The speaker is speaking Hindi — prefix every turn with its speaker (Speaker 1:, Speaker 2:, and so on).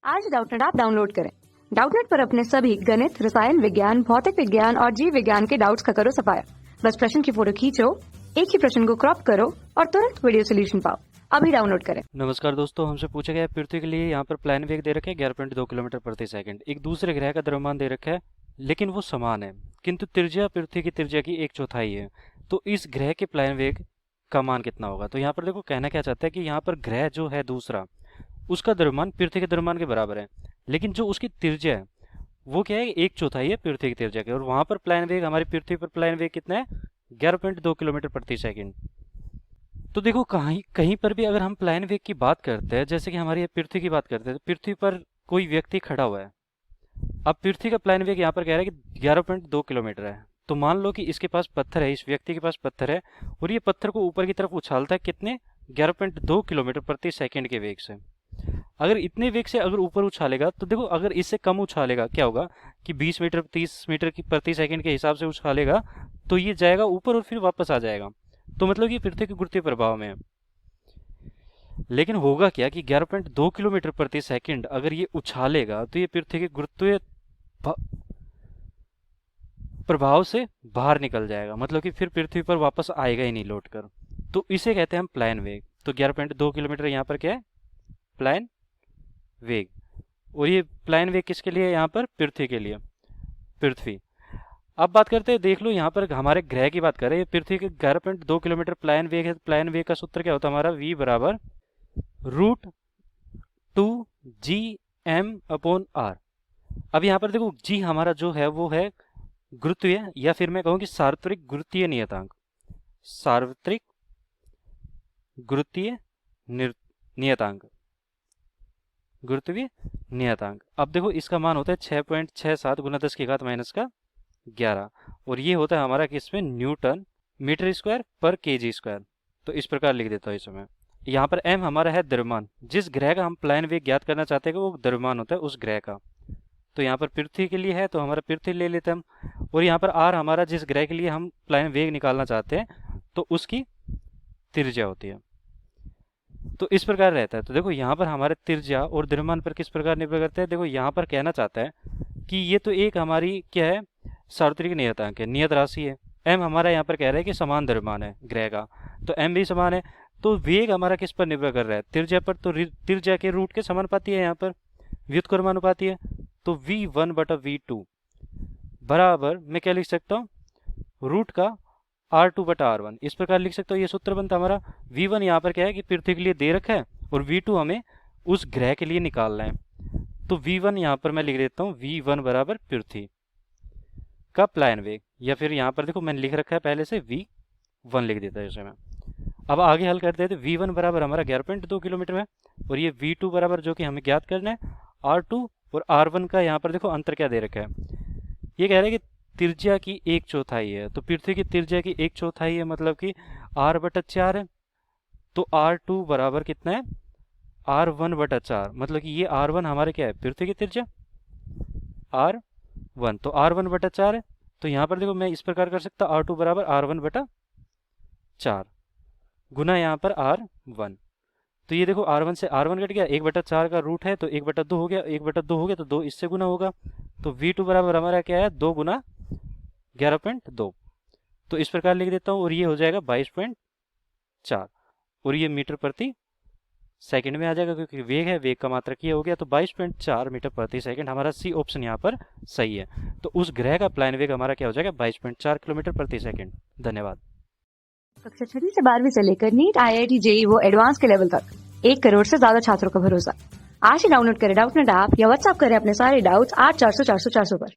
Speaker 1: आज डाउटनेट ऐप डाउनलोड करें। डाउटनेट पर अपने सभी गणित, रसायन विज्ञान, भौतिक विज्ञान और जीव विज्ञान के डाउट्स का करो सफाया। बस प्रश्न की फोटो खींचो, एक ही प्रश्न को क्रॉप करो और तुरंत वीडियो सोल्यूशन पाओ। अभी डाउनलोड करें।
Speaker 2: नमस्कार दोस्तों, हमसे पूछा गया है पृथ्वी के लिए यहाँ पर प्लान वेग दे रखा है 11.2 किलोमीटर प्रति सेकंड। एक दूसरे ग्रह का द्रव्यमान दे रखा है लेकिन वो समान है, किंतु त्रिज्या पृथ्वी की त्रिज्या की 1/4 है। तो इस ग्रह के प्लान वेग का मान कितना होगा? तो यहाँ पर देखो कहना क्या चाहता है कि यहाँ पर ग्रह जो है दूसरा, उसका द्रव्यमान पृथ्वी के द्रव्यमान के बराबर है, लेकिन जो उसकी त्रिज्या है वो क्या है, 1/4 है पृथ्वी की त्रिज्या के। और वहां पर प्लान वेग, हमारी पृथ्वी पर प्लान वेग कितना है? 11.2 किलोमीटर प्रति सेकंड। तो देखो कहीं कहीं पर भी अगर हम प्लान वेग की बात करते हैं, जैसे कि हमारी पृथ्वी की बात करते हैं, तो पृथ्वी पर कोई व्यक्ति खड़ा हुआ है। अब पृथ्वी का प्लान वेग यहाँ पर कह रहा है कि 11.2 किलोमीटर है। तो मान लो कि इसके पास पत्थर है, इस व्यक्ति के पास पत्थर है, और ये पत्थर को ऊपर की तरफ उछालता है कितने? 11.2 किलोमीटर प्रति सेकंड के वेग से। अगर इतने वेग से अगर ऊपर उछालेगा तो देखो, अगर इससे कम उछालेगा क्या होगा कि 20 मीटर 30 मीटर की प्रति सेकंड के हिसाब से उछालेगा तो ये जाएगा ऊपर और फिर वापस आ जाएगा। तो मतलब ये पृथ्वी के गुरुत्वीय प्रभाव में है। लेकिन होगा क्या कि 11.2 किलोमीटर प्रति सेकंड अगर ये उछालेगा तो ये पृथ्वी के गुरुत्वीय प्रभाव से बाहर निकल जाएगा, मतलब कि फिर पृथ्वी पर वापस आएगा ही नहीं लौटकर। तो इसे कहते हैं हम प्लान वेग। तो 11.2 किलोमीटर यहाँ पर क्या है? प्लान वेग। और ये प्लान वेग किसके लिए है? यहाँ पर पृथ्वी के लिए, पृथ्वी। अब बात करते हैं, देख लो यहाँ पर हमारे ग्रह की बात करें, पृथ्वी के 11.2 किलोमीटर प्लान वेग है। प्लान वेग का सूत्र क्या होता है हमारा? v बराबर √2gm/r। अब यहाँ पर देखो g हमारा जो है वो है गुरुत्वीय, या फिर मैं कहूँ कि सार्वत्रिक गुरुत्वीय नियतांक। सार्वत्रिक गुरुत्वीय नियतांक, गुरुत्वीय नियतांक। अब देखो इसका मान होता है 6.67 गुना 10⁻⁻11, और ये होता है हमारा किसमें? न्यूटन मीटर स्क्वायर पर केजी स्क्वायर। तो इस प्रकार लिख देता हूँ इस समय। यहाँ पर m हमारा है द्रव्यमान, जिस ग्रह का हम प्लान वेग ज्ञात करना चाहते हैं वो द्रव्यमान होता है उस ग्रह का। तो यहाँ पर पृथ्वी के लिए है तो हमारा पृथ्वी ले लेते हैं हम, और यहाँ पर r हमारा जिस ग्रह के लिए हम प्लान वेग निकालना चाहते हैं तो उसकी त्रिज्या होती है। तो इस प्रकार रहता है। तो देखो यहाँ पर हमारे त्रिज्या और द्रव्यमान पर किस प्रकार निर्भर करते हैं? देखो यहाँ पर कहना चाहता है कि ये तो एक हमारी क्या है? सार्वत्रिक नियतांक है, नियत राशि है। m हमारा यहाँ पर कह रहा है कि समान द्रव्यमान है ग्रह का, तो m भी समान है। तो वेग हमारा किस पर निर्भर कर रहा है? त्रिज्या पर। तो त्रिज्या के रूट के समानुपाती है, यहाँ पर व्युत्क्रमानुपाती है। तो v1/v2 बराबर मैं क्या लिख सकता हूँ? रूट का r2/r1। इस प्रकार लिख सकता हूँ। ये सूत्र बनता हमारा। v1 यहाँ पर क्या है कि पृथ्वी के लिए दे रखा है, और v2 हमें उस ग्रह के लिए निकालना है। तो v1 यहाँ पर मैं लिख देता हूँ, v1 बराबर पृथ्वी का प्लान वेग, या फिर यहाँ पर देखो मैंने लिख रखा है पहले से v1 लिख देता है इसे मैं। अब आगे हल करते हैं। तो v1 बराबर हमारा 11.2 किलोमीटर है, और ये v2 बराबर जो कि हमें ज्ञात करना है r2 और r1 का यहाँ पर देखो अंतर क्या दे रखा है। ये कह रहा है कि त्रिज्या की 1/4 है। तो पृथ्वी की त्रिज्या की 1/4 है, मतलब कि r/4 है। तो r2 बराबर कितना है? r1/4। मतलब कि ये r1 हमारे क्या है? पृथ्वी की त्रिज्या r1, तो r1/4 है। तो यहाँ पर देखो मैं इस प्रकार कर सकता, r2 बराबर r1/4 गुना यहाँ पर r1। तो ये देखो r1 से r1 कट गया, 1/4 का रूट है तो 1/2 हो गया, 1/2 हो गया तो 2 इससे गुना होगा। तो v2 बराबर हमारा क्या है? 2 गुना 11.2। तो इस प्रकार लिख देता हूँ, और ये हो जाएगा 22.4, और ये मीटर प्रति सेकंड में आ जाएगा क्योंकि वेग है, वेग का मात्रक ये हो गया। तो 22.4 मीटर प्रति सेकंड हमारा सी ऑप्शन यहाँ पर सही है। तो उस ग्रह का प्लान वेग हमारा क्या हो जाएगा? 22.4 किलोमीटर प्रति सेकंड। धन्यवाद।
Speaker 1: कक्षा 6 से 12वीं से लेकर नीट, IIT, JEE वो एडवांस के लेवल तक 1 करोड़ से ज्यादा छात्रों का भरोसा। आज ही डाउनलोड करें डाउटनेट ऐप या व्हाट्सएप करें अपने सारे डाउट्स 8400 400 400 पर।